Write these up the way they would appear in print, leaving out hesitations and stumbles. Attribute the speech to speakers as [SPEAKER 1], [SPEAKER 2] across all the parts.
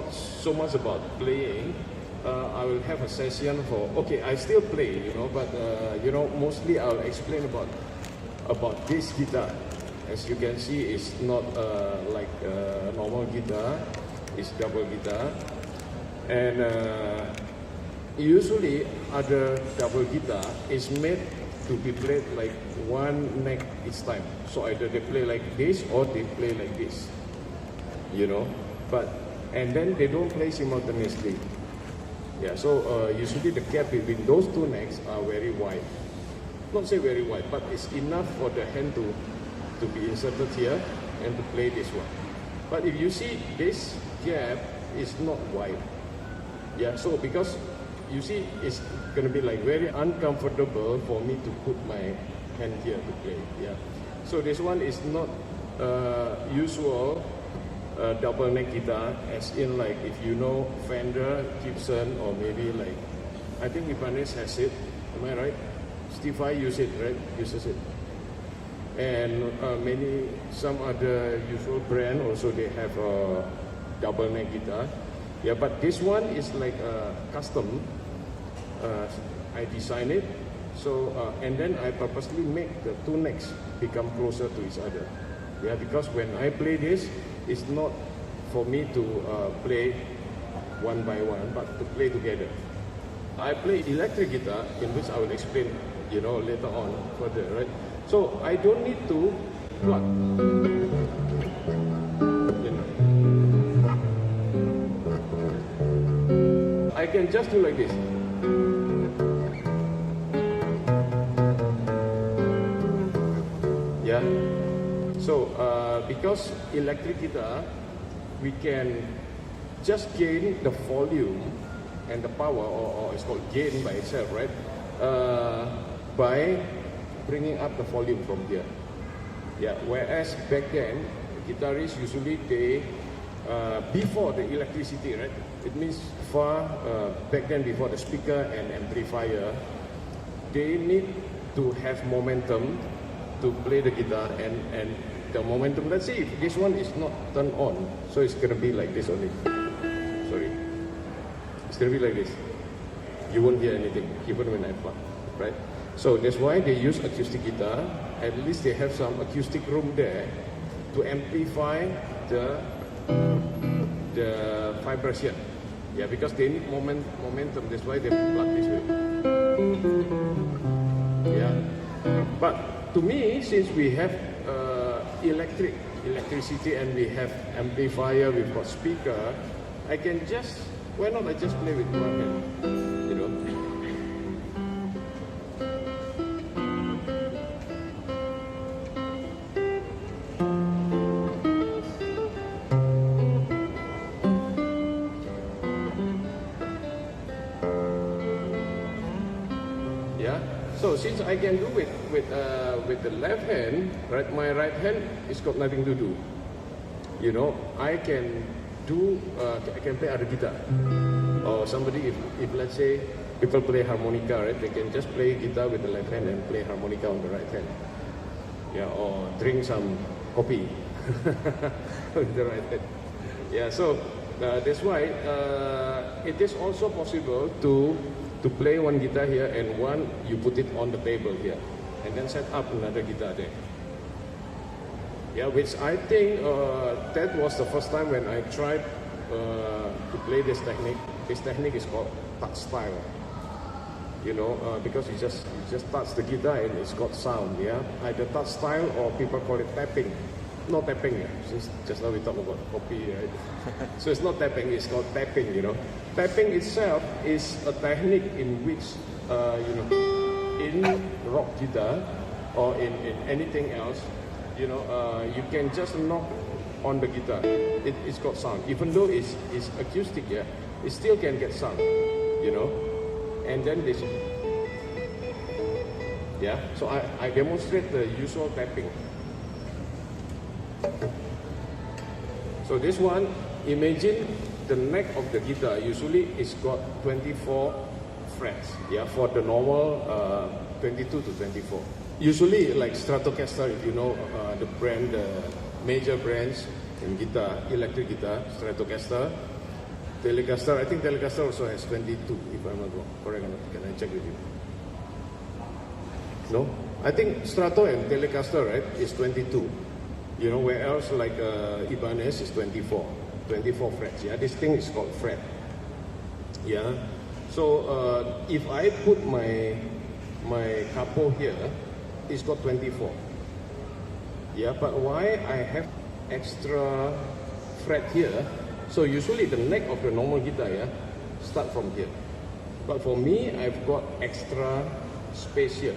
[SPEAKER 1] not so much about playing. I will have a session for, okay, I still play, you know, but mostly I'll explain about this guitar. As you can see, it's not like a normal guitar, it's double guitar. And usually other double guitar is made to be played like one neck each time. So either they play like this or they play like this, you know. And then they don't play simultaneously. Yeah, so usually the gap between those two necks are very wide. Not say very wide, but it's enough for the hand to be inserted here and to play this one. But if you see, this gap is not wide. Yeah, so because you see, it's going to be like very uncomfortable for me to put my hand here to play. Yeah, so this one is not usual double neck guitar, as in like if you know Fender, Gibson, or maybe like, I think Ibanez has it, am I right? Steve Vai uses it. And some other usual brand also they have a double neck guitar. Yeah, but this one is like a custom. I design it, so and then I purposely make the two necks become closer to each other. Yeah, because when I play this, it's not for me to play one by one, but to play together. I play electric guitar, in which I will explain, you know, later on further, right? So I don't need to plug. You know. I can just do like this. Yeah. So because electric guitar, we can just gain the volume and the power, or it's called gain by itself, right? By bringing up the volume from here. Yeah. Whereas back then, guitarists usually they before the electricity, right? It means far back then, before the speaker and amplifier, they need to have momentum to play the guitar, and the momentum, let's see if this one is not turned on, so it's gonna be like this only. Sorry, it's gonna be like this. You won't hear anything even when I plug, right? So that's why they use acoustic guitar. At least they have some acoustic room there to amplify the vibration. Yeah, because they need momentum. That's why they plug this way. Yeah, but to me, since we have electricity and we have amplifier, we've got speaker, I can just, why not I just play with one hand, you know? So since I can do it with the left hand, right, my right hand is got nothing to do. You know, I can play other guitar. Or somebody, if let's say people play harmonica, right, they can just play guitar with the left hand and play harmonica on the right hand. Yeah, or drink some coffee with the right hand. Yeah, so that's why it is also possible to play one guitar here and one you put it on the table here and then set up another guitar there. Yeah, which I think that was the first time when I tried to play this technique. This technique is called Touchstyle. You know, because you just touch the guitar and it's got sound. Yeah, either Touchstyle or people call it tapping. Not tapping, yeah. Just now we talk about copy, right? So it's not tapping, it's called tapping, you know. Tapping itself is a technique in which, you know, in rock guitar or in anything else, you know, you can just knock on the guitar. It's got sound. Even though it's acoustic, yeah, it still can get sound, you know. And then this, yeah. So I demonstrate the usual tapping. So this one, imagine the neck of the guitar usually is got 24 frets, yeah, for the normal 22 to 24. Usually like STRATOCASTER, if you know the brand, the major brands in guitar, electric guitar, STRATOCASTER, Telecaster, I think Telecaster also has 22, if I'm not wrong. Correct or not? Can I check with you? No? I think Strato and Telecaster, right, is 22. You know, where else like Ibanez is 24. 24 frets, yeah? This thing is called fret. Yeah? So, if I put my capo here, it's got 24. Yeah, but why I have extra fret here? So usually the neck of the normal guitar, yeah, start from here. But for me, I've got extra space here.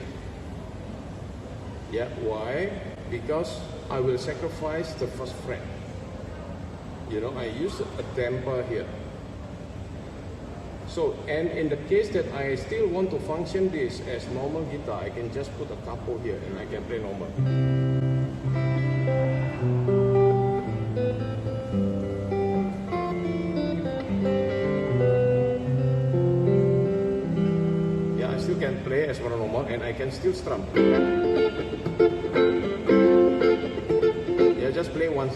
[SPEAKER 1] Yeah, why? Because I will sacrifice the first fret. You know, I use a damper here. So, and in the case that I still want to function this as normal guitar, I can just put a capo here and I can play normal. Can play as normal and I can still strum. Yeah, just play one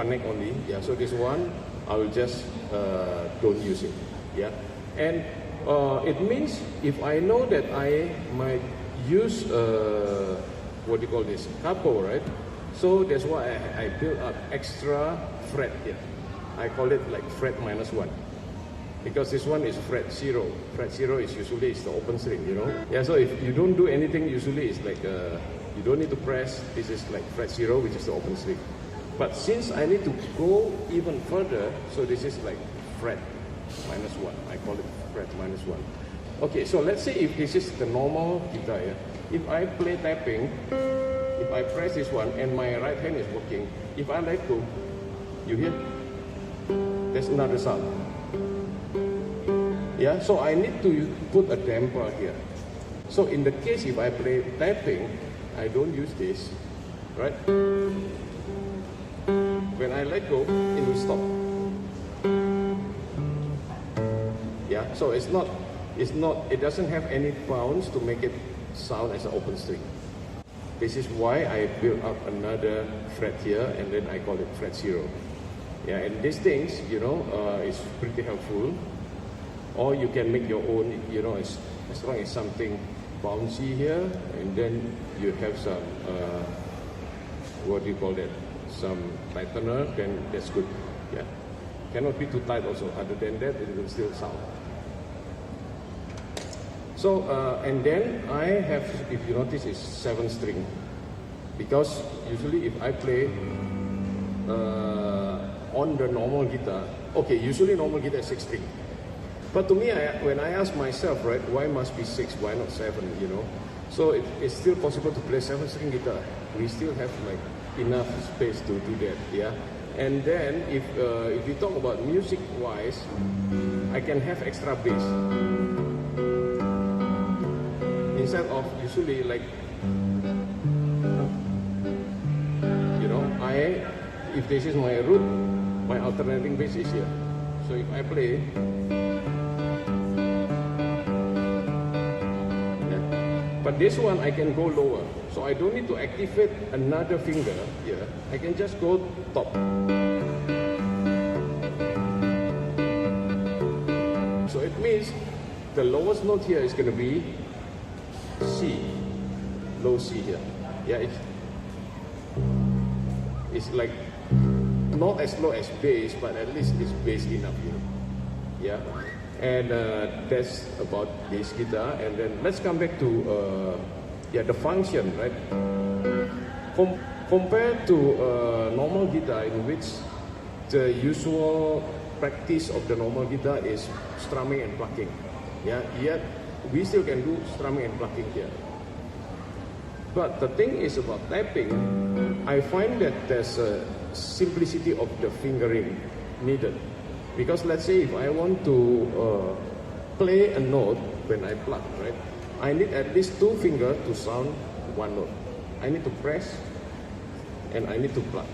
[SPEAKER 1] neck only. Yeah, so this one I will just don't use it. Yeah, and it means if I know that I might use what do you call this, capo, right? So that's why I build up extra fret here. I call it like fret -1. Because this one is fret 0. Fret 0 is usually the open string, you know. Yeah, so if you don't do anything, usually it's like you don't need to press. This is like fret 0, which is the open string. But since I need to go even further, so this is like fret -1. I call it fret -1. Okay, so let's say if this is the normal guitar, yeah? If I play tapping, if I press this one and my right hand is working, if I let go, you hear? There's another sound. Yeah, so I need to put a damper here. So in the case if I play tapping, I don't use this, right? When I let go, it will stop. Yeah, so it doesn't have any bounce to make it sound as an open string. This is why I build up another fret here and then I call it fret 0. Yeah, and these things, you know, is pretty helpful. Or you can make your own, you know, as long as something bouncy here, and then you have some, what do you call that? Some tightener, then that's good. Yeah, cannot be too tight also. Other than that, it will still sound. So, and then I have, if you notice, is 7 string, because usually if I play on the normal guitar, okay, usually normal guitar is 6 string. But to me, when I ask myself, right, why must be 6, why not 7, you know? So it's still possible to play 7-string guitar. We still have like enough space to do that, yeah? And then if you talk about music-wise, I can have extra bass. Instead of usually like, you know, if this is my root, my alternating bass is here. So if I play, but this one I can go lower, so I don't need to activate another finger here. I can just go top. So it means the lowest note here is going to be C, low C here. Yeah, it's like not as low as bass, but at least it's bass enough, you know. Yeah. And that's about this guitar. And then let's come back to the function, right? Compared to normal guitar, in which the usual practice of the normal guitar is strumming and plucking. Yeah, yet we still can do strumming and plucking here. But the thing is about tapping, I find that there's a simplicity of the fingering needed. Because let's say if I want to play a note when I pluck, right? I need at least 2 fingers to sound one note. I need to press and I need to pluck.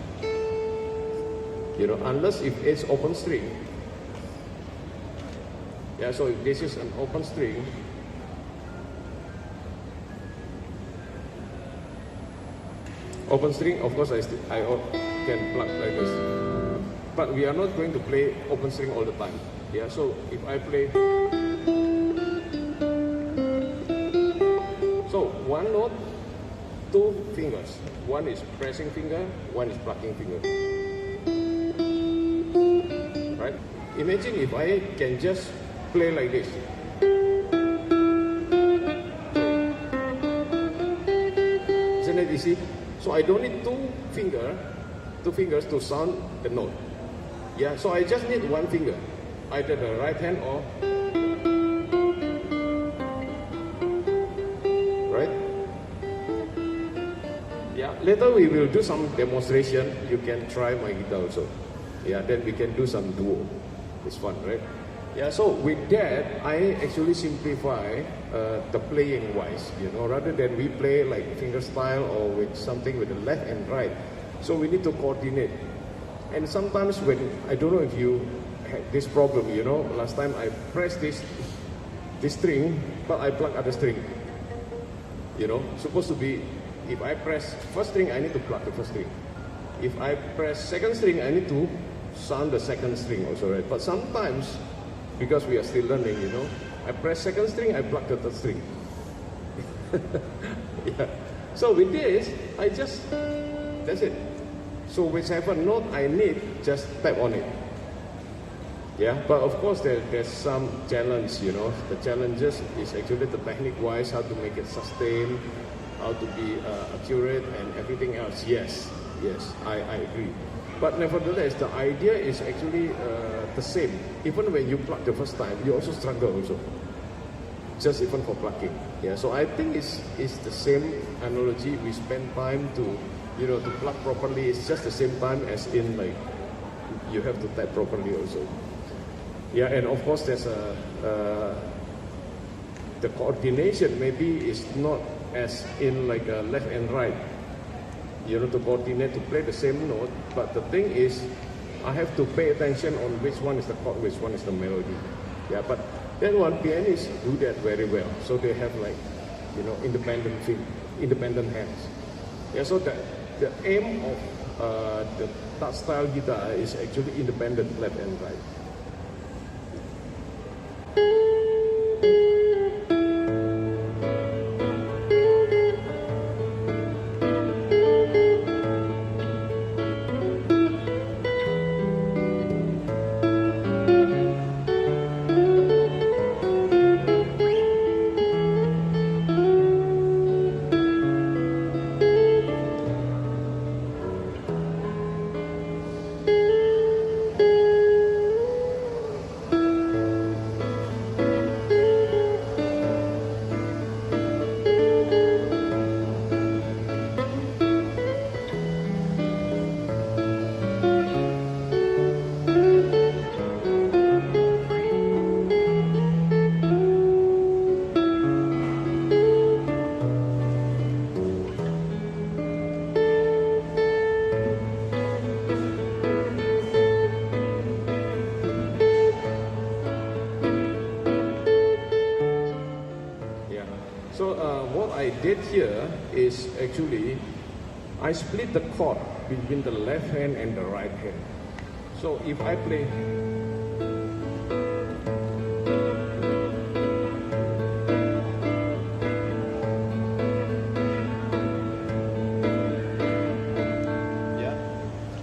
[SPEAKER 1] You know, unless if it's open string. Yeah, so if this is an open string, of course I can pluck like this. But we are not going to play open string all the time. Yeah, so if I play, so one note, two fingers. One is pressing finger, one is plucking finger. Right? Imagine if I can just play like this. Isn't it easy? So I don't need two fingers to sound the note. Yeah, so I just need one finger, either the right hand or right. Yeah, later we will do some demonstration. You can try my guitar also. Yeah, then we can do some duo. It's fun, right? Yeah, so with that, I actually simplify the playing wise, you know, rather than we play like fingerstyle or with something with the left and right. So we need to coordinate. And sometimes when, I don't know if you had this problem, you know, last time I pressed this string, but I pluck other string. You know, supposed to be, if I press first string, I need to pluck the first string. If I press second string, I need to sound the second string also, right? But sometimes, because we are still learning, you know, I press second string, I pluck the third string. Yeah. So with this, I just, that's it. So whichever note I need, just tap on it. Yeah, but of course there's some challenge, you know. The challenges is actually the technique-wise, how to make it sustain, how to be accurate and everything else. Yes, I agree. But nevertheless, the idea is actually the same. Even when you pluck the first time, you also struggle also. Just even for plucking. Yeah, so I think it's the same analogy. We spend time to, you know, to pluck properly. It's just the same time as in like, you have to tap properly also. Yeah, and of course there's the coordination maybe is not as in like a left and right. You know, to coordinate to play the same note, but the thing is, I have to pay attention on which one is the chord, which one is the melody. Yeah, but then one pianists do that very well. So they have like, you know, independent hands. Yeah, so the aim of the Touchstyle guitar is actually independent left and right. What I did here is actually, I split the chord between the left hand and the right hand. So if I play, yeah.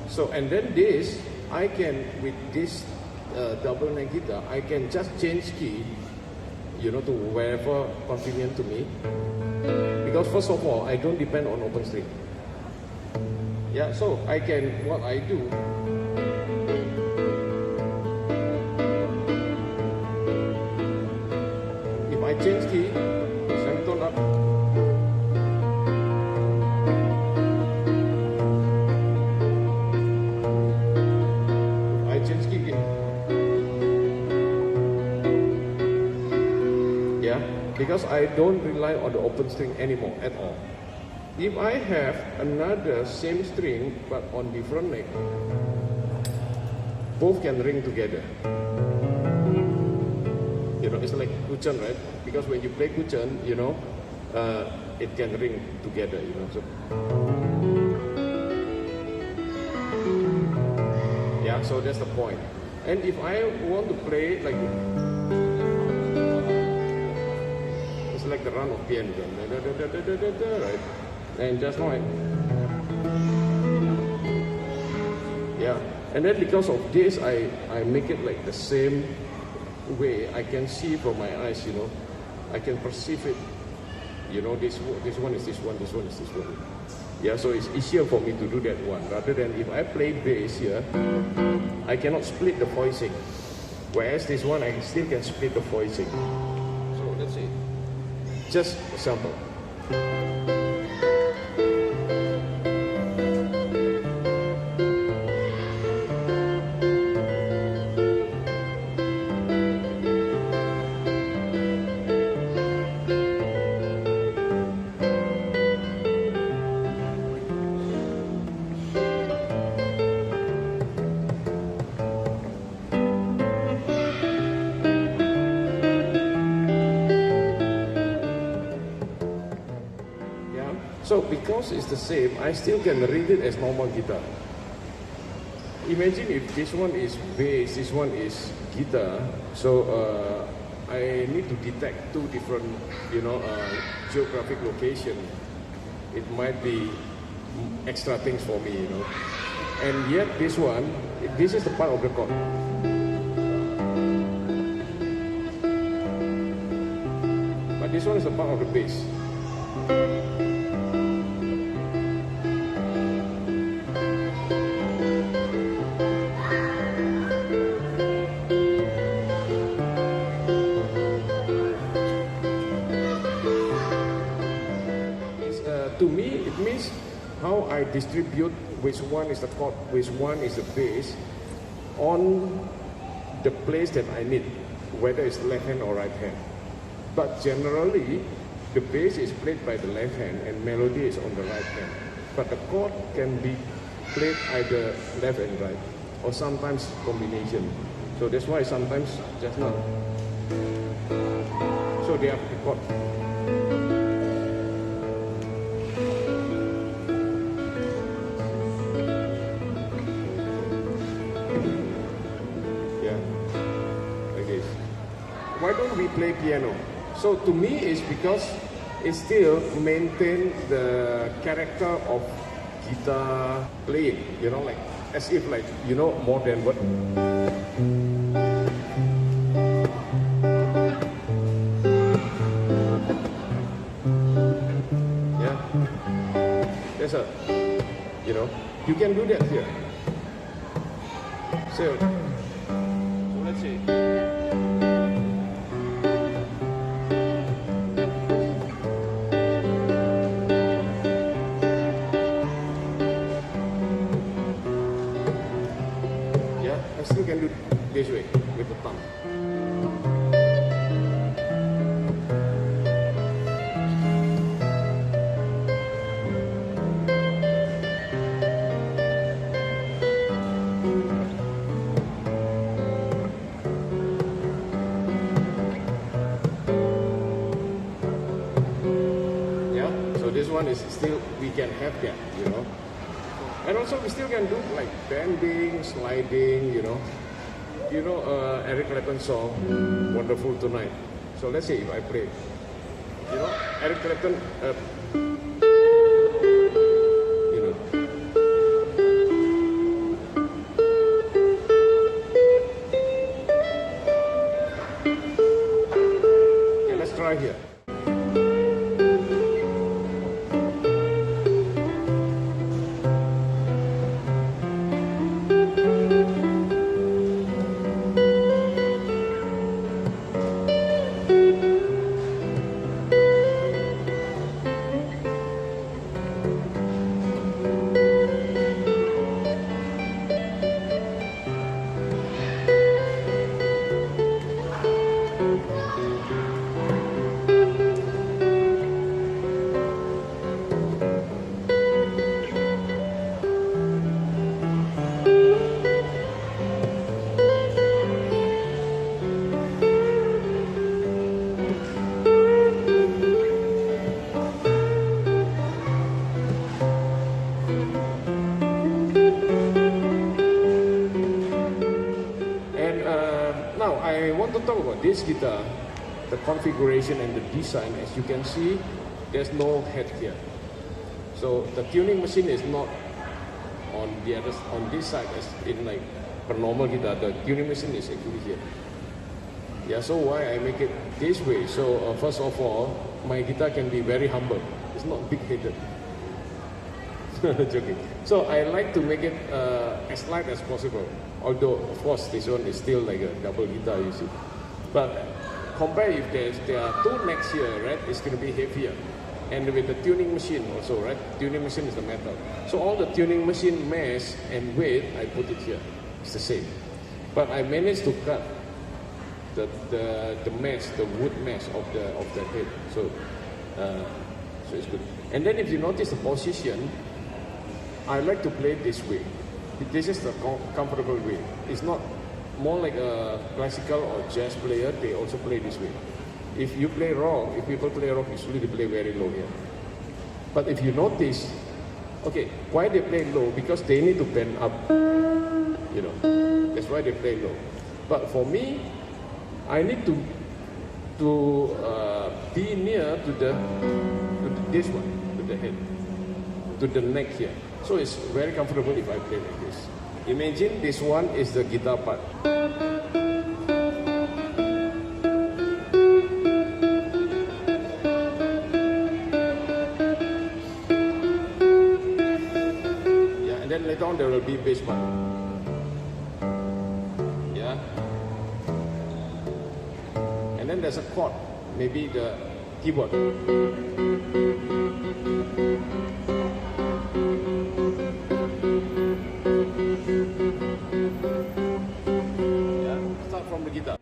[SPEAKER 1] So and then this, I can, with this double neck guitar, I can just change key, you know, to wherever convenient to me. Because first of all, I don't depend on open string. Yeah, so I can, what I do, if I change key, semitone up, if I change key in, yeah, because I don't rely on the open string anymore at all. If I have another same string but on different neck, both can ring together. You know, it's like kuchen, right? Because when you play kuchen, you know, it can ring together, you know. So, yeah, so that's the point. And if I want to play like, it's like the run of piano, right? And just now, yeah. And then because of this, I make it like the same way. I can see from my eyes, you know, I can perceive it. You know, this one is this one, this one is this one. Yeah, so it's easier for me to do that one, rather than if I play bass here, I cannot split the voicing. Whereas this one, I still can split the voicing. So let's see. Just a sample. So because it's the same, I still can read it as normal guitar. Imagine if this one is bass, this one is guitar. So I need to detect two different, you know, geographic location. It might be extra things for me, you know. And yet this one, this is the part of the chord. But this one is the part of the bass. To me, it means how I distribute which one is the chord, which one is the bass on the place that I need, whether it's left hand or right hand. But generally, the bass is played by the left hand and melody is on the right hand. But the chord can be played either left and right, or sometimes combination. So that's why sometimes just now. So they have the chord. Why don't we play piano? So to me, it's because it still maintain the character of guitar playing, you know, like as if like, you know, more than what. Yeah, there's a, you know, you can do that here. So let's see. Still can do this way with the thumb. Yeah, so this one is still, we can have that, you know. And also we still can do like bending, sliding, you know. You know Eric Clapton song, Wonderful Tonight. So let's say if I play, you know, Eric Clapton, you know. Okay, let's try here. this guitar, the configuration and the design, as you can see, there's no head here. So the tuning machine is not on this side as in like Purnomo guitar. The tuning machine is actually here. Yeah, so why I make it this way? So first of all, my guitar can be very humble. It's not big-headed. Joking. So I like to make it as light as possible. Although, of course, this one is still like a double guitar, you see. But compare if there are two necks here, right? It's going to be heavier. And with the tuning machine also, right? Tuning machine is the metal. So all the tuning machine mass and weight, I put it here. It's the same. But I managed to cut the mass, the wood mass of the head. So it's good. And then if you notice the position, I like to play this way. This is the comfortable way. It's not more like a classical or jazz player. They also play this way. If you play rock, if people play rock, usually they play very low here. But if you notice, okay, why they play low? Because they need to bend up. You know, that's why they play low. But for me, I need to be near to this one, to the head, to the neck here. So it's very comfortable if I play like this. Imagine this one is the guitar part. Yeah, and then later on there will be bass part. Yeah. And then there's a chord, maybe the keyboard. Guitar.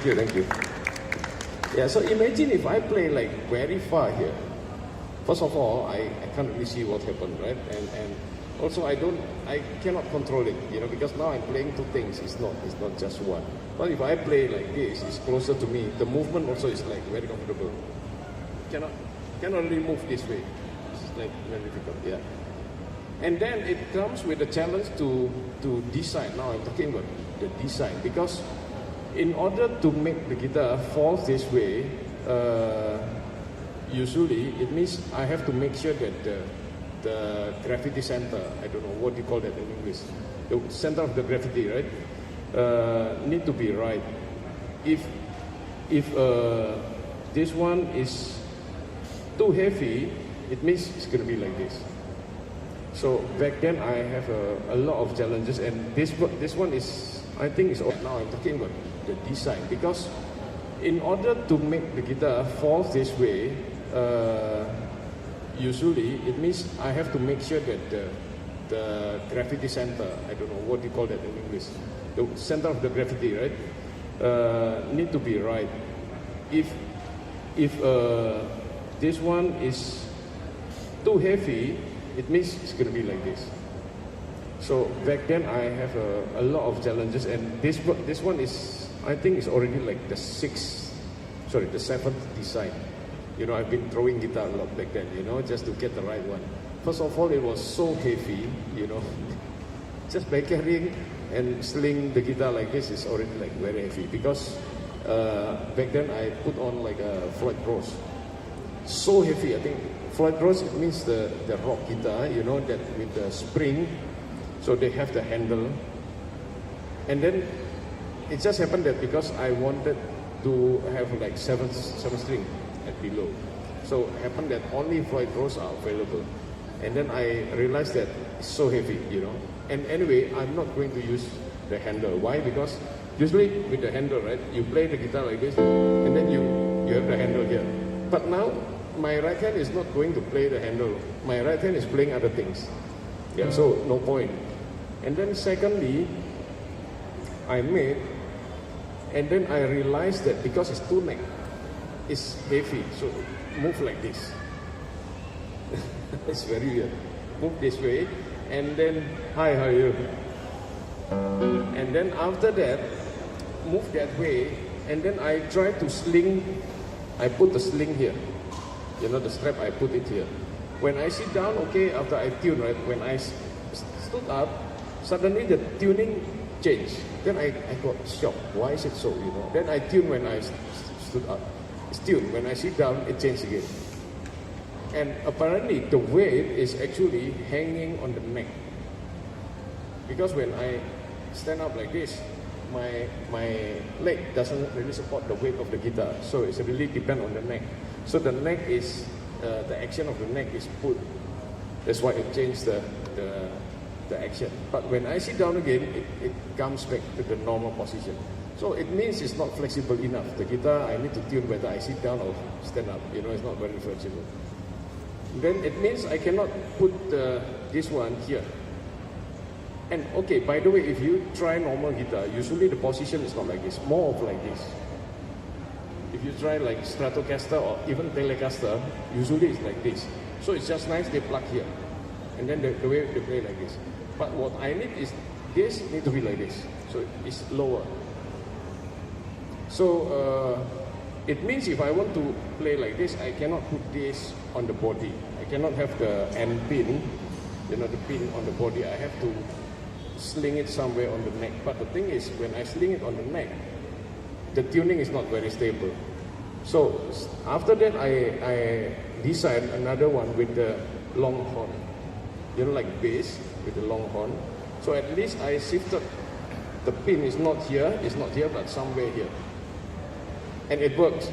[SPEAKER 1] Thank you. Yeah, so imagine if I play like very far here. First of all, I can't really see what happened, right? And also I cannot control it, you know, because now I'm playing two things. It's not just one. But if I play like this, it's closer to me. The movement also is like very comfortable. Cannot really move this way. It's like very difficult, yeah. And then it comes with a challenge to design. Now I'm talking about the design, because in order to make the guitar fall this way, usually it means I have to make sure that the gravity center, I don't know what you call that in English, the center of the gravity, right, need to be right. If this one is too heavy, it means it's going to be like this. So back then I have a lot of challenges, and this one is, I think is, now I'm talking about the design, because in order to make the guitar fall this way, usually it means I have to make sure that the gravity center, I don't know what you call that in English, the center of the gravity, right, need to be right. If this one is too heavy, it means it's going to be like this. So back then I have a lot of challenges, and this one is, I think, is already like the seventh design. You know, I've been throwing guitar a lot back then, you know, just to get the right one. First of all, it was so heavy, you know, just by carrying and sling the guitar like this is already like very heavy, because back then I put on like a Floyd Rose. So heavy, I think Floyd Rose, it means the rock guitar, you know, that with the spring, so they have the handle. And then it just happened that because I wanted to have like seven string at below, so it happened that only Floyd Rose are available. And then I realized that it's so heavy, you know. And anyway, I'm not going to use the handle. Why? Because usually with the handle, right, you play the guitar like this, and then you have the handle here. But now, my right hand is not going to play the handle. My right hand is playing other things. Yeah, so no point. And then secondly, I made, and then I realized that because it's two neck, it's heavy, so move like this. It's very weird. Move this way, and then, hi, how are you? And then after that, move that way, and then I try to sling, I put the sling here. You know, the strap, I put it here. When I sit down, okay, after I tune, right, when I stood up, suddenly the tuning changed. Then I got shocked. Why is it so, you know? Then I tune when I stood up. It's tuned. When I sit down, it changed again. And apparently, the weight is actually hanging on the neck. Because when I stand up like this, my leg doesn't really support the weight of the guitar. So it's really depend on the neck. So the neck is, the action of the neck is put. That's why it changed the action. But when I sit down again, it comes back to the normal position. So it means it's not flexible enough. The guitar, I need to tune whether I sit down or stand up. You know, it's not very flexible. Then it means I cannot put this one here. And okay, by the way, if you try normal guitar, usually the position is not like this, more of like this. If you try like STRATOCASTER or even TELECASTER, usually it's like this. So it's just nice, they plug here. And then the way they play like this. But what I need is, this need to be like this. So it's lower. So it means if I want to play like this, I cannot put this on the body. I cannot have the end pin, you know, the pin on the body. I have to sling it somewhere on the neck. But the thing is, when I sling it on the neck, the tuning is not very stable. So after that, I designed another one with the long horn. You know, like bass with the long horn. So at least I shifted. The pin is not here, but somewhere here. And it works.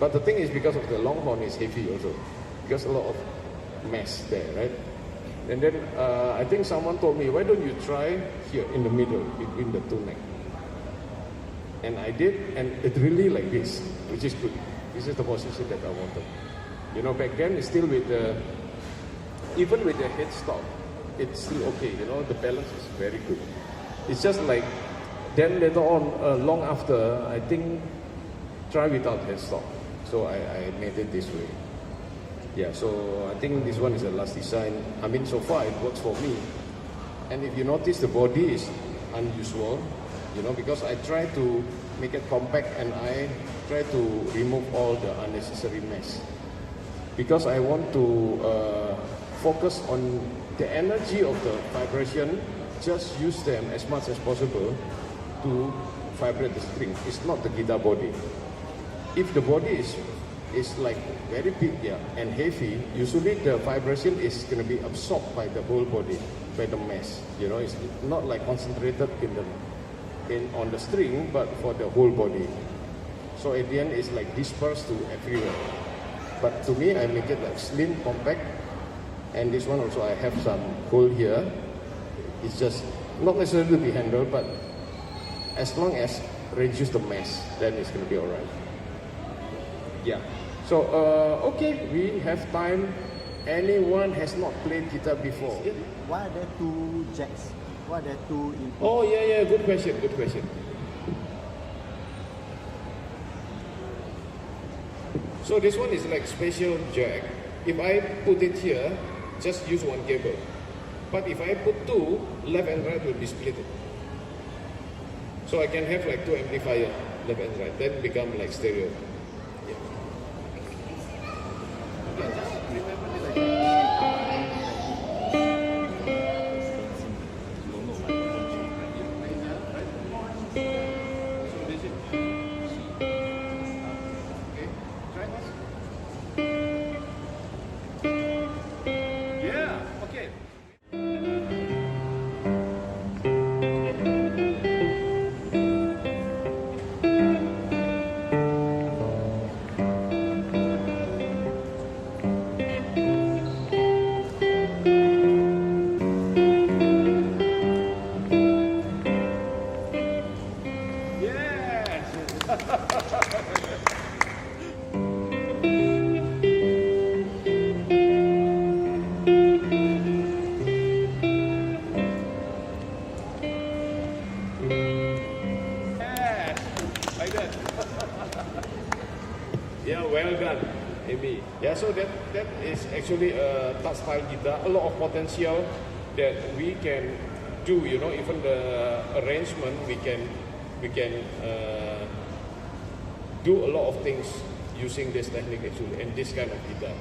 [SPEAKER 1] But the thing is, because of the long horn is heavy also. Because a lot of mess there, right? And then I think someone told me, why don't you try here in the middle, between the two necks? And I did, and it really like this, which is good. This is the position that I wanted. You know, back then it's still with the, even with the headstock, it's still okay, you know, the balance is very good. It's just like, then later on, long after, I think, try without headstock. So I made it this way. Yeah, so I think this one is the last design. I mean, so far it works for me. And if you notice, the body is unusual, you know, because I try to make it compact and I try to remove all the unnecessary mess. Because I want to focus on the energy of the vibration, just use them as much as possible to vibrate the string. It's not the guitar body. If the body is like very big, yeah, and heavy, usually the vibration is going to be absorbed by the whole body, by the mass. You know, it's not like concentrated on the string, but for the whole body. So at the end, it's like dispersed to everywhere. But to me, I make it like slim, compact. And this one also, I have some hole here. It's just not necessarily to be handled, but as long as reduce the mess, then it's going to be alright. Yeah. So, okay, we have time. Anyone has not played guitar before?
[SPEAKER 2] Why are there two jacks? Why are there two inputs?
[SPEAKER 1] Oh, yeah, good question, good question. So this one is like special jack. If I put it here, just use one cable. But if I put two, left and right will be split. So I can have like two amplifiers, left and right, then become like stereo. Yeah, well done, Amy. Yeah, so that is actually a Touchstyle guitar. A lot of potential that we can do. You know, even the arrangement, we can do a lot of things using this technique actually, and this kind of guitar.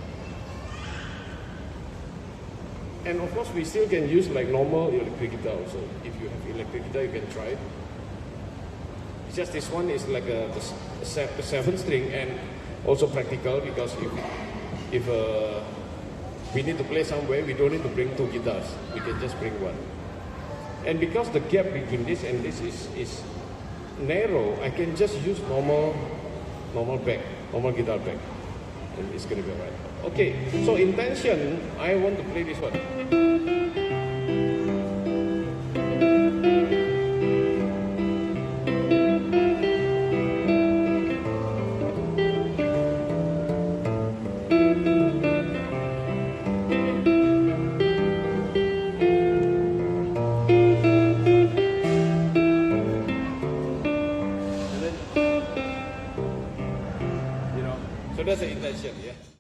[SPEAKER 1] And of course, we still can use like normal electric guitar also. If you have electric guitar, you can try it. It's just this one is like a 7-string and also practical, because if we need to play somewhere, we don't need to bring two guitars. We can just bring one. And because the gap between this and this is narrow, I can just use normal guitar back, and it's going to be alright. Okay, so intention, I want to play this one. So that's the intention, yeah.